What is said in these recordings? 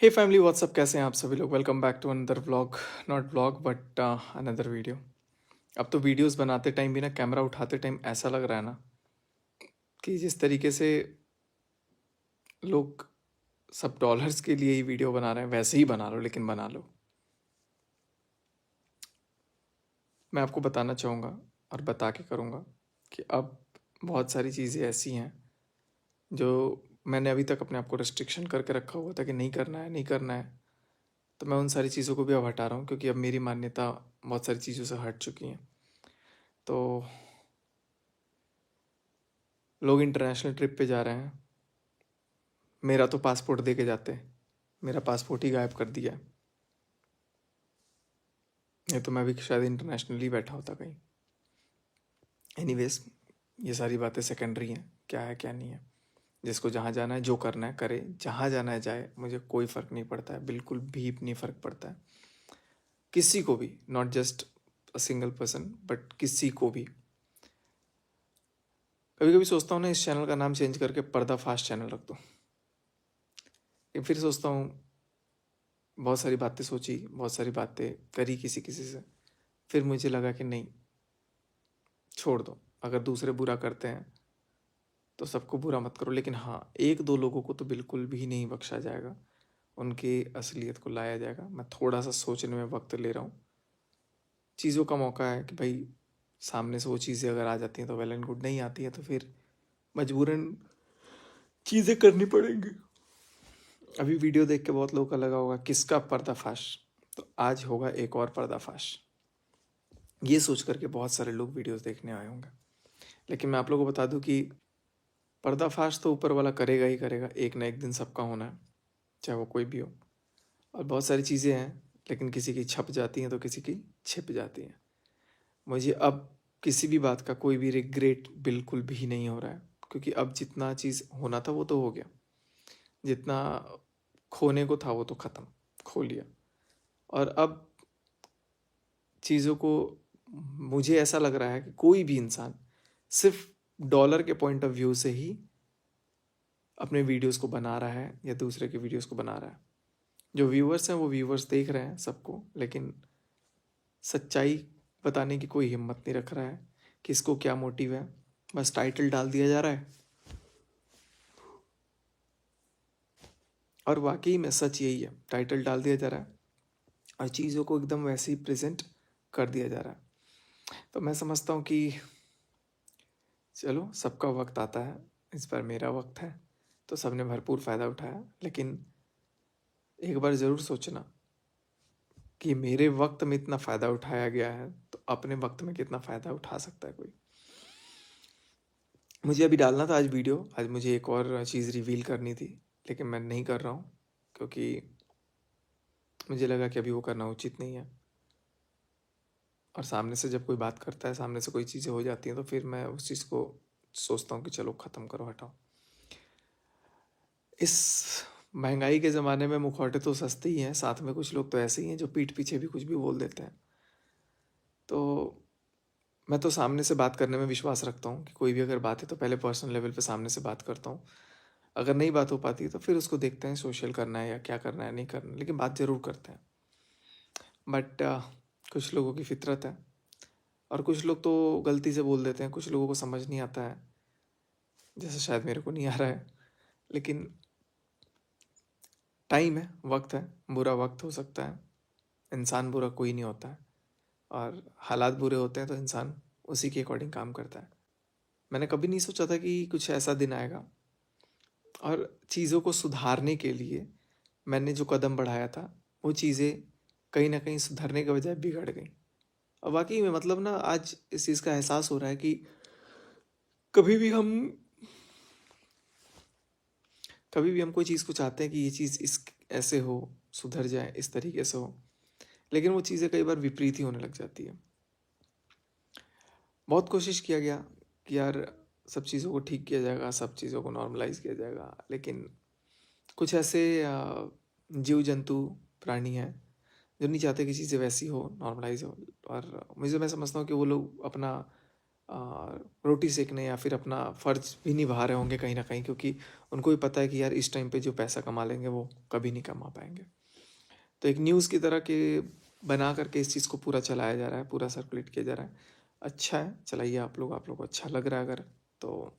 हे family WhatsApp, कैसे हैं आप सभी लोग। Welcome back to another vlog, not vlog but another video. अब तो वीडियोस बनाते टाइम भी ना, कैमरा उठाते टाइम ऐसा लग रहा है ना कि जिस तरीके से लोग सब डॉलर्स के लिए ही वीडियो बना रहे हैं वैसे ही बना लो, लेकिन बना लो। मैं आपको बताना चाहूँगा और बता के करूँगा कि अब बहुत सारी चीज़ें ऐसी हैं जो मैंने अभी तक अपने आप को रिस्ट्रिक्शन करके रखा हुआ था कि नहीं करना है, नहीं करना है। तो मैं उन सारी चीज़ों को भी अब हटा रहा हूँ, क्योंकि अब मेरी मान्यता बहुत सारी चीज़ों से हट चुकी हैं। तो लोग इंटरनेशनल ट्रिप पे जा रहे हैं, मेरा तो पासपोर्ट दे के जाते हैं, मेरा पासपोर्ट ही गायब कर दिया है। नहीं तो मैं भी शायद इंटरनेशनली बैठा होता कहीं। एनीवेज, ये सारी बातें सेकेंडरी हैं, क्या है क्या नहीं है। जिसको जहाँ जाना है, जो करना है करे, जहाँ जाना है जाए, मुझे कोई फ़र्क नहीं पड़ता है, बिल्कुल भी नहीं फ़र्क पड़ता है किसी को भी, not just a single person but किसी को भी। कभी कभी सोचता हूँ ना, इस चैनल का नाम चेंज करके पर्दाफाश चैनल रख दूँ। फिर सोचता हूँ, बहुत सारी बातें सोची, बहुत सारी बातें करी किसी किसी से, फिर मुझे लगा कि नहीं, छोड़ दो। अगर दूसरे बुरा करते हैं तो सबको बुरा मत करो, लेकिन हाँ, एक दो लोगों को तो बिल्कुल भी नहीं बख्शा जाएगा, उनकी असलियत को लाया जाएगा। मैं थोड़ा सा सोचने में वक्त ले रहा हूँ। चीज़ों का मौका है कि भाई, सामने से वो चीज़ें अगर आ जाती हैं तो वेल एंड गुड, नहीं आती है तो फिर मजबूरन चीज़ें करनी पड़ेंगी। अभी वीडियो देख के बहुत लोगों का लगा होगा किसका पर्दाफाश, तो आज होगा एक और पर्दाफाश। ये सोच करके बहुत सारे लोग वीडियोस देखने आए होंगे, लेकिन मैं आप लोगों को बता दूं कि पर्दाफाश तो ऊपर वाला करेगा ही करेगा, एक ना एक दिन सबका होना है, चाहे वो कोई भी हो। और बहुत सारी चीज़ें हैं, लेकिन किसी की छप जाती हैं तो किसी की छिप जाती हैं। मुझे अब किसी भी बात का कोई भी रिग्रेट बिल्कुल भी नहीं हो रहा है, क्योंकि अब जितना चीज़ होना था वो तो हो गया, जितना खोने को था वो तो ख़त्म, खो लिया। और अब चीज़ों को, मुझे ऐसा लग रहा है कि कोई भी इंसान सिर्फ डॉलर के पॉइंट ऑफ व्यू से ही अपने वीडियोस को बना रहा है या दूसरे के वीडियोस को बना रहा है। जो व्यूअर्स हैं वो व्यूअर्स देख रहे हैं सबको, लेकिन सच्चाई बताने की कोई हिम्मत नहीं रख रहा है। किसको क्या मोटिव है, बस टाइटल डाल दिया जा रहा है। और वाकई में सच यही है, टाइटल डाल दिया जा रहा है और चीज़ों को एकदम वैसे ही प्रेजेंट कर दिया जा रहा है। तो मैं समझता हूँ कि चलो, सबका वक्त आता है, इस बार मेरा वक्त है, तो सबने भरपूर फ़ायदा उठाया। लेकिन एक बार ज़रूर सोचना कि मेरे वक्त में इतना फ़ायदा उठाया गया है, तो अपने वक्त में कितना फ़ायदा उठा सकता है कोई। मुझे अभी डालना था आज वीडियो, आज मुझे एक और चीज़ रिवील करनी थी, लेकिन मैं नहीं कर रहा हूँ, क्योंकि मुझे लगा कि अभी वो करना उचित नहीं है। और सामने से जब कोई बात करता है, सामने से कोई चीज़ें हो जाती हैं, तो फिर मैं उस चीज़ को सोचता हूँ कि चलो ख़त्म करो, हटाओ। इस महंगाई के ज़माने में मुखौटे तो सस्ते ही हैं, साथ में कुछ लोग तो ऐसे ही हैं जो पीठ पीछे भी कुछ भी बोल देते हैं। तो मैं तो सामने से बात करने में विश्वास रखता हूँ कि कोई भी अगर बात है तो पहले पर्सनल लेवल पे सामने से बात करता हूँ। अगर नहीं बात हो पाती तो फिर उसको देखते हैं, सोशल करना है या क्या करना है, नहीं करना, लेकिन बात ज़रूर करते हैं। बट कुछ लोगों की फितरत है, और कुछ लोग तो गलती से बोल देते हैं, कुछ लोगों को समझ नहीं आता है, जैसे शायद मेरे को नहीं आ रहा है। लेकिन टाइम है, वक्त है, बुरा वक्त हो सकता है, इंसान बुरा कोई नहीं होता है, और हालात बुरे होते हैं तो इंसान उसी के अकॉर्डिंग काम करता है। मैंने कभी नहीं सोचा था कि कुछ ऐसा दिन आएगा, और चीज़ों को सुधारने के लिए मैंने जो कदम बढ़ाया था, वो चीज़ें कहीं ना कहीं सुधरने के बजाय बिगड़ गई। और वाकई में मतलब ना, आज इस चीज़ का एहसास हो रहा है कि कभी भी हम कभी भी हम कोई चीज़ को चाहते हैं कि ये चीज़ इस ऐसे हो, सुधर जाए, इस तरीके से हो, लेकिन वो चीज़ें कई बार विपरीत ही होने लग जाती है। बहुत कोशिश किया गया कि यार, सब चीज़ों को ठीक किया जाएगा, सब चीज़ों को नॉर्मलाइज किया जाएगा, लेकिन कुछ ऐसे जीव जंतु, प्राणी हैं जो नहीं चाहते कि चीज़ें वैसी हो, नॉर्मलाइज हो। और मैं समझता हूँ कि वो लोग अपना रोटी सेकने या फिर अपना फ़र्ज़ भी निभा रहे होंगे कहीं न कहीं, क्योंकि उनको भी पता है कि यार इस टाइम पे जो पैसा कमा लेंगे वो कभी नहीं कमा पाएँगे। तो एक न्यूज़ की तरह के बना करके इस चीज़ को पूरा चलाया जा रहा है, पूरा सर्कुलेट किया जा रहा है। अच्छा है, चलाइए आप लोग को अच्छा लग रहा है अगर, तो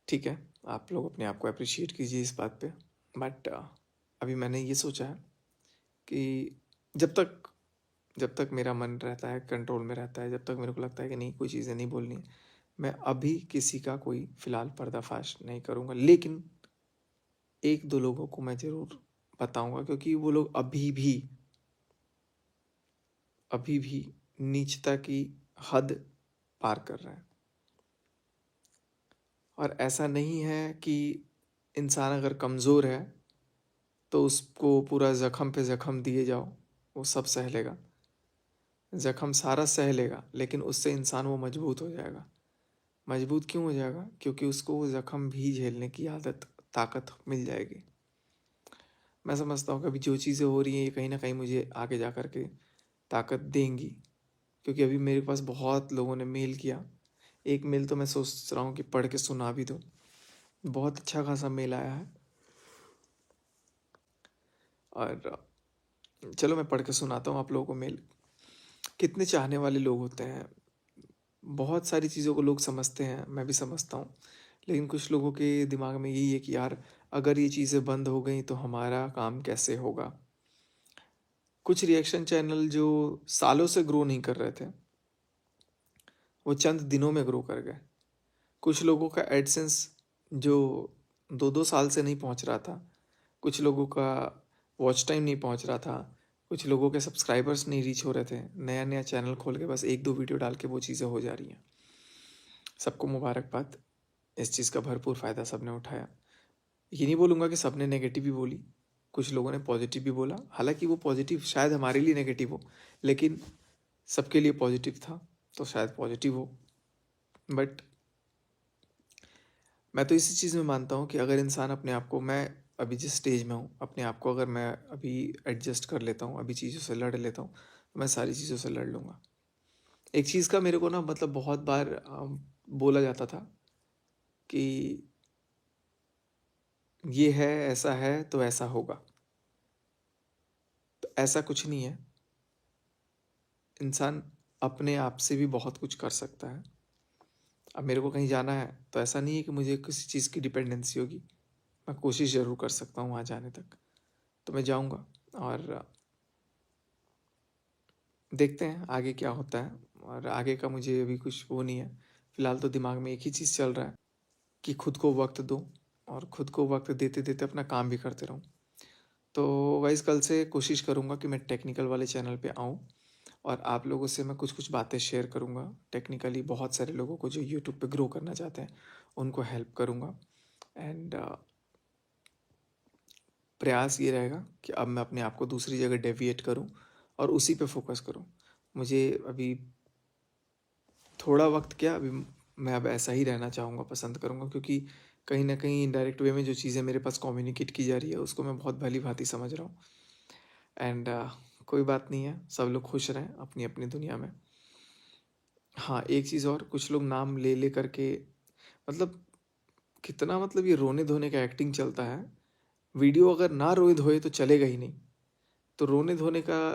ठीक है, आप लोग अपने आप को एप्रिशिएट कीजिए इस बात पे। बट अभी मैंने ये सोचा है कि जब तक जब तक मेरा मन रहता है, कंट्रोल में रहता है, जब तक मेरे को लगता है कि नहीं कोई चीज़ें नहीं बोलनी है, मैं अभी किसी का कोई फ़िलहाल पर्दाफ़ाश नहीं करूँगा। लेकिन 1-2 लोगों को मैं ज़रूर बताऊँगा, क्योंकि वो लोग अभी भी नीचता की हद पार कर रहे हैं। और ऐसा नहीं है कि इंसान अगर कमज़ोर है तो उसको पूरा ज़ख्म पे ज़ख्म दिए जाओ, वो सब सह लेगा। ज़ख्म सारा सह लेगा, लेकिन उससे इंसान वो मजबूत हो जाएगा। मजबूत क्यों हो जाएगा? क्योंकि उसको वो ज़ख्म भी झेलने की आदत, ताकत मिल जाएगी। मैं समझता हूँ कि अभी जो चीज़ें हो रही हैं, ये कहीं न कहीं मुझे आगे जा कर के ताकत देंगी। क्योंकि अभी मेरे पास बहुत लोगों ने मेल किया। एक मेल तो मैं सोच रहा हूँ कि पढ़ के सुना भी दूँ। बहुत अच्छा खासा मेल आया है, और चलो मैं पढ़ के सुनाता हूँ आप लोगों को मेल। कितने चाहने वाले लोग होते हैं। बहुत सारी चीज़ों को लोग समझते हैं, मैं भी समझता हूँ। लेकिन कुछ लोगों के दिमाग में यही है कि यार अगर ये चीज़ें बंद हो गई तो हमारा काम कैसे होगा? कुछ रिएक्शन चैनल जो सालों से ग्रो नहीं कर रहे थे, वो चंद दिनों में ग्रो कर गए। कुछ लोगों का एडसेंस जो 2-2 साल से नहीं पहुँच रहा था, कुछ लोगों का वॉच टाइम नहीं पहुँच रहा था, कुछ लोगों के सब्सक्राइबर्स नहीं रीच हो रहे थे, नया-नया चैनल खोल के बस 1-2 वीडियो डाल के वो चीज़ें हो जा रही हैं। सबको मुबारकबाद, इस चीज़ का भरपूर फ़ायदा सबने उठाया। ये नहीं बोलूँगा कि सबने नेगेटिव ही बोली, कुछ लोगों ने पॉजिटिव भी बोला, हालाँकि वो पॉजिटिव शायद हमारे लिए नेगेटिव हो, लेकिन सबके लिए पॉजिटिव था, तो शायद पॉजिटिव हो। बट मैं तो इसी चीज़ में मानता हूँ कि अगर इंसान अपने आप को, मैं अभी जिस स्टेज में हूँ, अपने आप को अगर मैं अभी एडजस्ट कर लेता हूँ, अभी चीज़ों से लड़ लेता हूँ, तो मैं सारी चीज़ों से लड़ लूँगा। एक चीज़ का मेरे को ना मतलब बहुत बार बोला जाता था कि ये है तो ऐसा होगा। तो ऐसा कुछ नहीं है। इंसान अपने आप से भी बहुत कुछ कर सकता है। अब मेरे को कहीं जाना है तो ऐसा नहीं है कि मुझे किसी चीज़ की डिपेंडेंसी होगी। मैं कोशिश ज़रूर कर सकता हूँ वहाँ जाने तक। तो मैं जाऊँगा, और देखते हैं आगे क्या होता है। और आगे का मुझे अभी कुछ वो नहीं है। फ़िलहाल तो दिमाग में एक ही चीज़ चल रहा है कि खुद को वक़्त दूँ, और खुद को वक़्त देते-देते अपना काम भी करते रहूँ। तो गाइस कल से कोशिश करूँगा कि मैं टेक्निकल वाले चैनल पे आऊँ, और आप लोगों से मैं कुछ-कुछ बातें शेयर करूँगा। टेक्निकली बहुत सारे लोगों को जो यूट्यूब पे ग्रो करना चाहते हैं, उनको हेल्प करूँगा। एंड प्रयास ये रहेगा कि अब मैं अपने आप को दूसरी जगह डेविएट करूँ और उसी पे फ़ोकस करूँ। मुझे अभी थोड़ा वक़्त क्या, अभी मैं अब ऐसा ही रहना चाहूँगा, पसंद करूँगा, क्योंकि कहीं न कहीं इनडायरेक्ट वे में जो चीज़ें मेरे पास कम्युनिकेट की जा रही है, उसको मैं बहुत भली-भाँति समझ रहा हूँ। एंड कोई बात नहीं है, सब लोग खुश रहें अपनी-अपनी दुनिया में। हाँ, एक चीज़ और, कुछ लोग नाम ले करके मतलब कितना, मतलब ये रोने-धोने का एक्टिंग चलता है। वीडियो अगर ना रोए-धोए तो चलेगा ही नहीं। तो रोने-धोने का,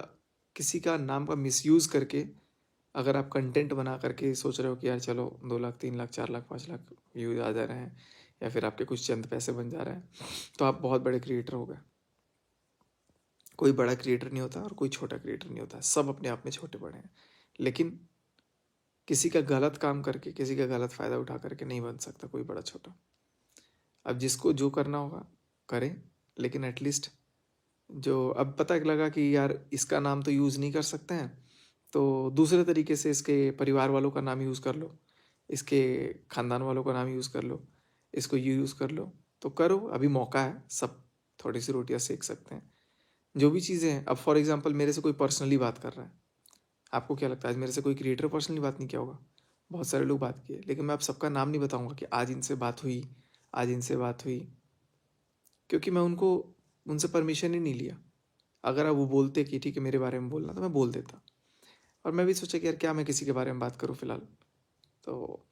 किसी का नाम का मिसयूज़ करके अगर आप कंटेंट बना करके सोच रहे हो कि यार चलो 2 लाख, 3 लाख, 4 लाख, 5 लाख व्यूज़ आ जा रहे हैं, या फिर आपके कुछ चंद पैसे बन जा रहे हैं, तो आप बहुत बड़े क्रिएटर हो गए। कोई बड़ा क्रिएटर नहीं होता और कोई छोटा क्रिएटर नहीं होता, सब अपने आप में छोटे-बड़े हैं। लेकिन किसी का गलत काम करके, किसी का गलत फ़ायदा उठा करके नहीं बन सकता कोई बड़ा-छोटा। अब जिसको जो करना होगा करें, लेकिन एटलीस्ट जो अब पता लगा कि यार इसका नाम तो यूज़ नहीं कर सकते हैं, तो दूसरे तरीके से इसके परिवार वालों का नाम यूज़ कर लो, इसके ख़ानदान वालों का नाम यूज़ कर लो, इसको यूज़ कर लो, तो करो, अभी मौका है, सब थोड़ी-सी रोटियाँ सेक सकते हैं। जो भी चीज़ें हैं, अब फॉर एग्ज़ाम्पल मेरे से कोई पर्सनली बात कर रहा है, आपको क्या लगता है आज मेरे से कोई क्रिएटर पर्सनली बात नहीं किया होगा? बहुत सारे लोग बात किए, लेकिन मैं अब सबका नाम नहीं बताऊँगा कि आज इनसे बात हुई, आज इनसे बात हुई, क्योंकि मैं उनको उनसे परमिशन ही नहीं लिया। अगर अब वो बोलते कि ठीक है मेरे बारे में बोलना, तो मैं बोल देता। और मैं भी सोचा कि यार क्या मैं किसी के बारे में बात करूँ फ़िलहाल। तो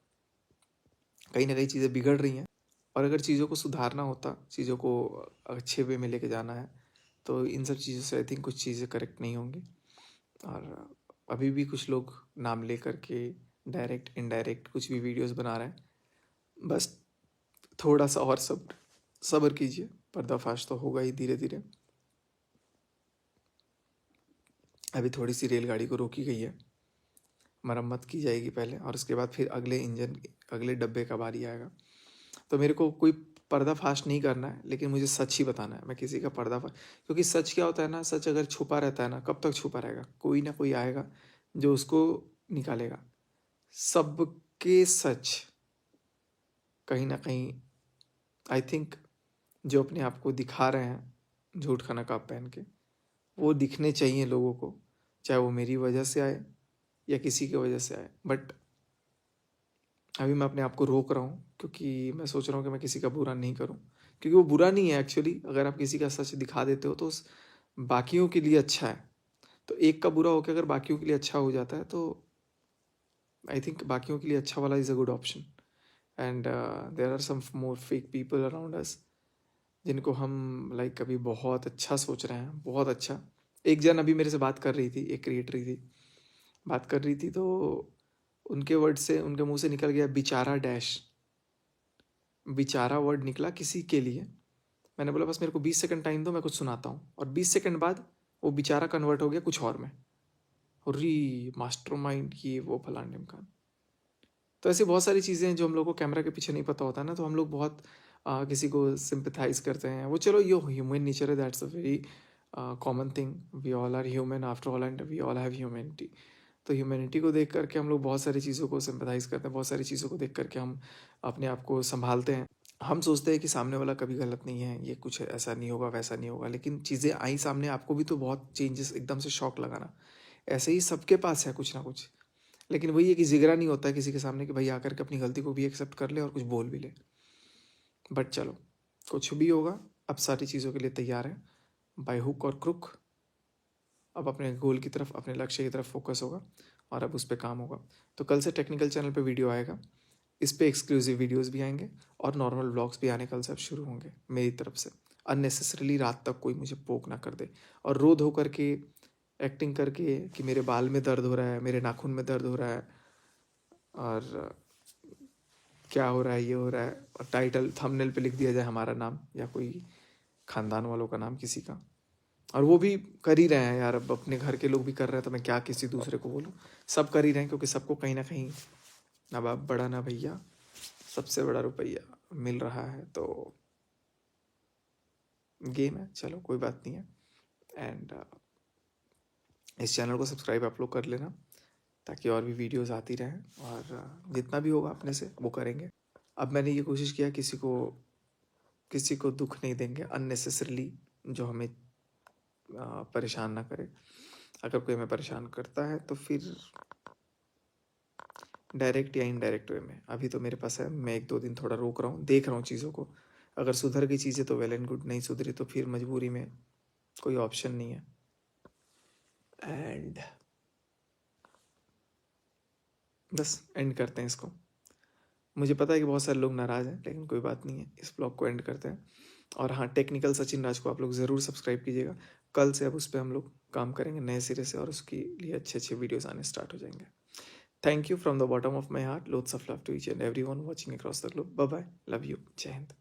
कहीं ना कहीं चीज़ें बिगड़ रही हैं, और अगर चीज़ों को सुधारना होता, चीज़ों को अच्छे वे में लेके जाना है, तो इन सब चीज़ों से आई थिंक कुछ चीज़ें करेक्ट नहीं होंगी। और अभी भी कुछ लोग नाम ले करके डायरेक्ट इनडायरेक्ट कुछ भी वीडियोस बना रहे हैं। बस थोड़ा सा और सब्र कीजिए, पर्दाफाश तो होगा ही धीरे धीरे। अभी थोड़ी सी रेलगाड़ी को रोकी गई है, मरम्मत की जाएगी पहले, और उसके बाद फिर अगले डब्बे का बारी आएगा। तो मेरे को कोई पर्दाफाश नहीं करना है, लेकिन मुझे सच ही बताना है। मैं किसी का पर्दाफाश, क्योंकि सच क्या होता है ना, सच अगर छुपा रहता है ना, कब तक छुपा रहेगा? कोई ना कोई आएगा जो उसको निकालेगा। सबके सच कहीं ना कहीं आई थिंक जो अपने आप को दिखा रहे हैं झूठ का नकाब पहन के, वो दिखने चाहिए लोगों को, चाहे वो मेरी वजह से आए या किसी की वजह से आए। बट अभी मैं अपने आप को रोक रहा हूँ, क्योंकि मैं सोच रहा हूँ कि मैं किसी का बुरा नहीं करूँ, क्योंकि वो बुरा नहीं है एक्चुअली। अगर आप किसी का सच दिखा देते हो तो उस बाकियों के लिए अच्छा है। तो एक का बुरा होकर अगर बाकियों के लिए अच्छा हो जाता है, तो आई थिंक बाकियों के लिए अच्छा वाला is a good option. And there are some more fake people around us, जिनको हम लाइक अभी बहुत अच्छा सोच रहे हैं, बहुत अच्छा। एक जन अभी मेरे से बात कर रही थी, एक क्रिएटर ही थी, बात कर रही थी, तो उनके वर्ड से, उनके मुंह से निकल गया बेचारा डैश, बेचारा वर्ड निकला किसी के लिए। मैंने बोला बस मेरे को 20 सेकंड टाइम दो, मैं कुछ सुनाता हूँ। और 20 सेकंड बाद वो बेचारा कन्वर्ट हो गया कुछ और में। री मास्टरमाइंड ये वो फलान ढिमकान। तो ऐसी बहुत सारी चीज़ें हैं जो हम लोग को कैमरा के पीछे नहीं पता होता है ना, तो हम लोग बहुत किसी को सिंपथाइज करते हैं। वो चलो ये ह्यूमन नेचर है, that's a very common thing. We all are human after all, and we all have humanity. तो ह्यूमैनिटी को देख करके हम लोग बहुत सारी चीज़ों को सिंपथाइज करते हैं, बहुत सारी चीज़ों को देख करके हम अपने आप को संभालते हैं। हम सोचते हैं कि सामने वाला कभी गलत नहीं है, ये कुछ ऐसा नहीं होगा वैसा नहीं होगा, लेकिन चीज़ें आई सामने, आपको भी तो बहुत चेंजेस, एकदम से शॉक लगाना। ऐसे ही सबके पास है कुछ ना कुछ, लेकिन वही है कि जिगरा नहीं होता है किसी के सामने कि भाई आकर के अपनी गलती को भी एक्सेप्ट कर ले और कुछ बोल भी ले। बट चलो, कुछ भी होगा, अब सारी चीज़ों के लिए तैयार है, बाय हुक और क्रुक। अब अपने गोल की तरफ, अपने लक्ष्य की तरफ फोकस होगा, और अब उस पर काम होगा। तो कल से टेक्निकल चैनल पे वीडियो आएगा, इस पे एक्सक्लूसिव वीडियोस भी आएंगे, और नॉर्मल व्लॉग्स भी आने कल से अब शुरू होंगे मेरी तरफ से। अननेसेसरीली रात तक कोई मुझे पोक ना कर दे, और रो धो करके एक्टिंग करके कि मेरे बाल में दर्द हो रहा है, मेरे नाखून में दर्द हो रहा है, और क्या हो रहा है, ये हो रहा है, और टाइटल थंबनेल पे लिख दिया जाए हमारा नाम या कोई खानदान वालों का नाम किसी का। और वो भी कर ही रहे हैं यार, अब अपने घर के लोग भी कर रहे हैं, तो मैं क्या किसी दूसरे को बोलूँ। सब कर ही रहे हैं, क्योंकि सबको कहीं ना कहीं ना बाप बड़ा ना भैया, सबसे बड़ा रुपया मिल रहा है। तो गेम है, चलो कोई बात नहीं है। एंड इस चैनल को सब्सक्राइब आप लोग कर लेना, ताकि और भी वीडियोस आती रहें, और जितना भी होगा अपने से वो करेंगे। अब मैंने ये कोशिश किया किसी को दुख नहीं देंगे अननेसेसरली, जो हमें परेशान ना करे। अगर कोई हमें परेशान करता है तो फिर डायरेक्ट या इनडायरेक्ट वे में। अभी तो मेरे पास है, मैं 1-2 दिन थोड़ा रोक रहा हूँ, देख रहा हूँ चीज़ों को। अगर सुधर गई चीज़ें तो वेल एंड गुड, नहीं सुधरी तो फिर मजबूरी में कोई ऑप्शन नहीं है। एंड बस एंड करते हैं इसको। मुझे पता है कि बहुत सारे लोग नाराज़ हैं, लेकिन कोई बात नहीं है, इस ब्लॉग को एंड करते हैं। और हाँ, टेक्निकल सचिन राज को आप लोग ज़रूर सब्सक्राइब कीजिएगा। कल से अब उस पर हम लोग काम करेंगे नए सिरे से, और उसके लिए अच्छे अच्छे वीडियोज़ आने स्टार्ट हो जाएंगे। Thank you from the bottom of my heart. Loads of love to each and everyone watching across the globe. Bye bye. Love you. Jai Hind.